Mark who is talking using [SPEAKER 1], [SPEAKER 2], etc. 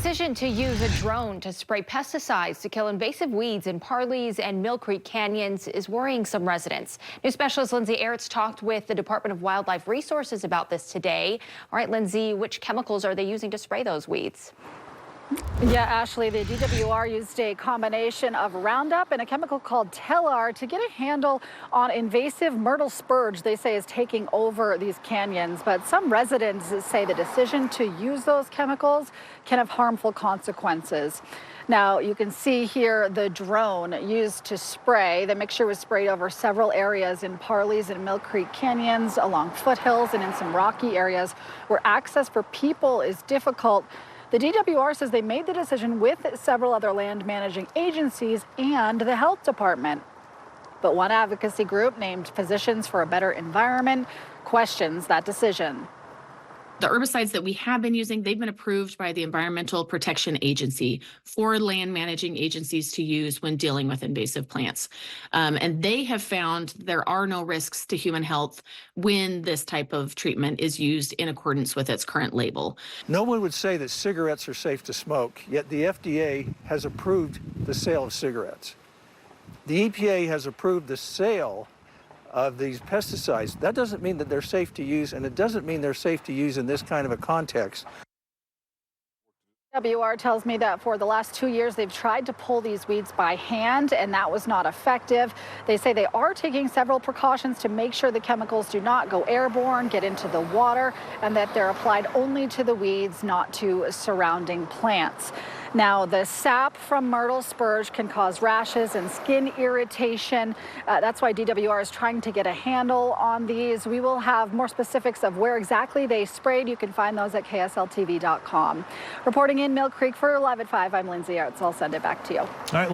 [SPEAKER 1] decision to use a drone to spray pesticides to kill invasive weeds in Parley's and Millcreek canyons is worrying some residents. News specialist Lindsay Aerts talked with the Department of Wildlife Resources about this today. All right, Lindsay, which chemicals are they using to spray those weeds?
[SPEAKER 2] Yeah, Ashley, the DWR used a combination of Roundup and a chemical called Tellar to get a handle on invasive myrtle spurge they say is taking over these canyons. But some residents say the decision to use those chemicals can have harmful consequences. Now, you can see here the drone used to spray. The mixture was sprayed over several areas in Parley's and Millcreek canyons, along foothills and in some rocky areas where access for people is difficult. The DWR says they made the decision with several other land managing agencies and the health department. But one advocacy group named Physicians for a Better Environment questions that decision.
[SPEAKER 3] The herbicides that we have been using, they've been approved by the Environmental Protection Agency for land managing agencies to use when dealing with invasive plants. And they have found there are no risks to human health when this type of treatment is used in accordance with its current label.
[SPEAKER 4] No one would say that cigarettes are safe to smoke, yet the FDA has approved the sale of cigarettes. The EPA has approved the sale of these pesticides. That doesn't mean that they're safe to use, and it doesn't mean they're safe to use in this kind of a context.
[SPEAKER 2] DWR tells me that for the last 2 years, they've tried to pull these weeds by hand, and that was not effective. They say they are taking several precautions to make sure the chemicals do not go airborne, get into the water, and that they're applied only to the weeds, not to surrounding plants. Now, the sap from myrtle spurge can cause rashes and skin irritation. That's why DWR is trying to get a handle on these. We will have more specifics of where exactly they sprayed. You can find those at ksltv.com. Reporting in Millcreek for Live at 5, I'm Lindsay Aerts. I'll send it back to you.
[SPEAKER 4] All right.